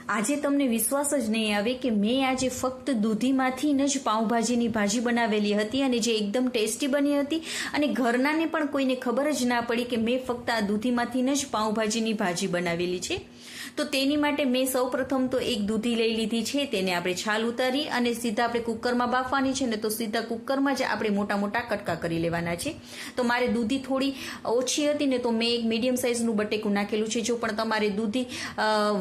આજે તમને વિશ્વાસ જ નહીં આવે કે મેં આજે ફક્ત દૂધીમાંથી જ પાઉંભાજીની ભાજી બનાવેલી હતી અને જે એકદમ ટેસ્ટી બની હતી અને ઘરનાને પણ કોઈને ખબર જ ના પડી કે મેં ફક્ત આ દૂધીમાંથી જ પાઉંભાજીની ભાજી બનાવેલી છે। તો તેની માટે મેં સૌપ્રથમ તો એક દૂધી લઈ લીધી છે, તેને આપણે છાલ ઉતારી અને સીધા આપણે કુકરમાં બાફવાની છે ને, તો સીધા કુકરમાં જ આપણે મોટા મોટા કટકા કરી લેવાના છે। તો મારે દૂધી થોડી ઓછી હતી ને, તો મેં એક મીડિયમ સાઇઝનું બટેકું નાખેલું છે। જો પણ તમારે દૂધી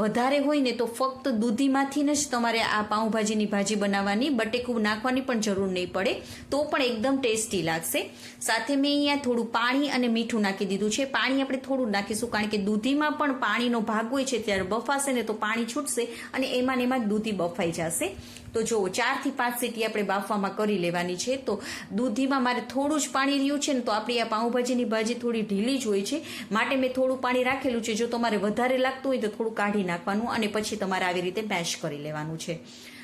વધારે હોય ને, તો ફક્ત દૂધીમાંથી જ તમારે આ પાઉંભાજીની ભાજી બનાવવાની, બટેકું નાખવાની પણ જરૂર નહીં પડે, તો પણ એકદમ ટેસ્ટી લાગશે। સાથે મેં અહીંયા થોડું પાણી અને મીઠું નાખી દીધું છે। પાણી આપણે થોડું નાખીશું, કારણ કે દૂધીમાં પણ પાણીનો ભાગ હોય છે, ત્યારે બફાશે ને તો પાણી છૂટશે અને એમાં દૂધી બફાઈ જશે। તો જો 4 થી 5 સીટી આપણે બાફવામાં કરી લેવાની છે। તો દૂધીમાં મારે થોડું જ પાણી રહ્યું છે ને, તો આપણી આ પાઉંભાજીની ભાજી થોડી ઢીલી જ હોય છે, માટે મેં થોડું પાણી રાખેલું છે। જો તમારે વધારે લાગતું હોય તો થોડું કાઢી નાખવાનું અને પછી તમારે આવી રીતે મેશ કરી લેવાનું છે।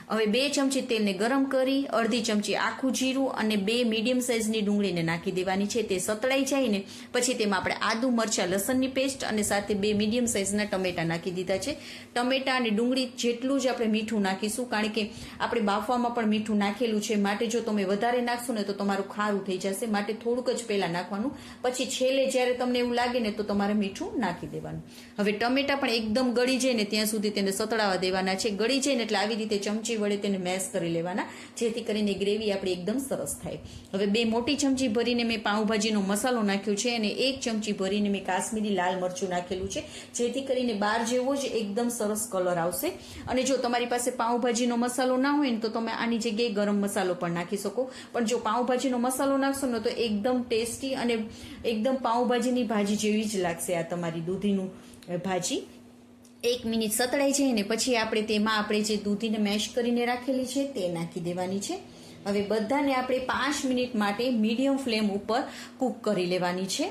હવે 2 ચમચી તેલને ગરમ કરી અડધી ચમચી આખું જીરું અને 2 મીડિયમ સાઇઝની ડુંગળીને નાખી દેવાની છે। તે સતળાઈ જાય ને પછી તેમાં આપણે આદુ મરચાં લસણની પેસ્ટ અને સાથે 2 મીડિયમ સાઇઝના ટમેટા નાખી દીધા છે। ટમેટા અને ડુંગળી જેટલું જ આપણે મીઠું નાખીશું, કારણ કે આપણે બાફવામાં પણ મીઠું નાખેલું છે, માટે જો તમે વધારે નાખશો ને તો તમારું ખારું થઈ જશે, માટે થોડુંક જ પહેલા નાખવાનું, પછી છેલ્લે જ્યારે તમને એવું લાગે ને તો તમારે મીઠું નાખી દેવાનું। હવે ટમેટા પણ એકદમ ગળી જાય ને ત્યાં સુધી તેને સતળાવા દેવાના છે। ગળી જાય ને એટલે આવી રીતે ચમચી વડે તેને મેશ કરી લેવાના, જેથી કરીને ગ્રેવી આપણી એકદમ સરસ થાય। હવે 2 મોટી ચમચી ભરીને મેં પાઉંભાજીનો મસાલો નાખ્યો છે અને 1 ચમચી ભરીને મેં કાશ્મીરી લાલ મરચું નાખેલું છે, જેથી કરીને બહાર જેવો જ એકદમ સરસ કલર આવશે। અને જો તમારી પાસે પાઉંભાજીનો મસાલો ના હોય ને, તો તમે આની જગ્યાએ ગરમ મસાલો પણ નાખી શકો, પણ જો પાઉંભાજીનો મસાલો નાખશો ને તો એકદમ ટેસ્ટી અને એકદમ પાઉંભાજીની ભાજી જેવી જ લાગશે આ તમારી દૂધીનું ભાજી। 1 મિનિટ સતળાઈ જાય ને પછી આપણે તેમાં આપણે જે દૂધીને મેશ કરીને રાખેલી છે તે નાખી દેવાની છે। હવે બધાને આપણે 5 મિનિટ માટે મીડિયમ ફ્લેમ ઉપર કૂક કરી લેવાની છે।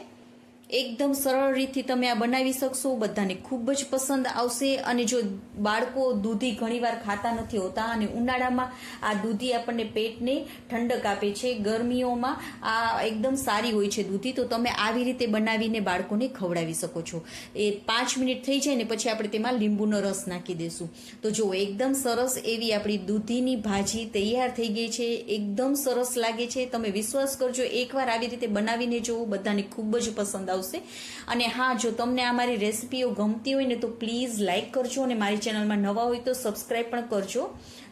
એકદમ સરળ રીતથી તમે આ બનાવી શકશો, બધાને ખૂબ જ પસંદ આવશે। અને જો બાળકો દૂધી ઘણીવાર ખાતા નથી હોતા અને ઉનાળામાં આ દૂધી આપણને પેટને ઠંડક આપે છે, ગરમીઓમાં આ એકદમ સારી હોય છે દૂધી, તો તમે આવી રીતે બનાવીને બાળકોને ખવડાવી શકો છો। એ 5 મિનિટ થઈ જાય ને પછી આપણે તેમાં લીંબુનો રસ નાખી દઈશું। તો જો એકદમ સરસ એવી આપણી દૂધીની ભાજી તૈયાર થઈ ગઈ છે, એકદમ સરસ લાગે છે। તમે વિશ્વાસ કરજો, એકવાર આવી રીતે બનાવીને જોવો, બધાને ખૂબ જ પસંદ આવશે। અને હા, જો તમને આ મારી રેસિપીઓ ગમતી હોય ને તો પ્લીઝ લાઇક કરજો અને મારી ચેનલમાં નવા હોય તો સબસ્ક્રાઇબ પણ કરજો।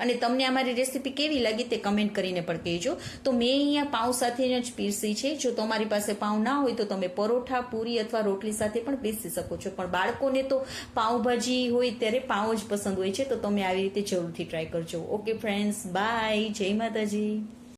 અને તમને આ મારી રેસિપી કેવી લાગી તે કમેન્ટ કરીને પણ કહેજો। તો મેં અહીંયા પાઉં સાથે જ પીરસી છે। જો તમારી પાસે પાઉં ના હોય તો તમે પરોઠા, પૂરી અથવા રોટલી સાથે પણ પીરસી શકો છો, પણ બાળકોને તો પાઉંભાજી હોય ત્યારે પાઉં જ પસંદ હોય છે, તો તમે આવી રીતે જરૂરથી ટ્રાય કરજો। ઓકે ફ્રેન્ડ્સ, બાય, જય માતાજી।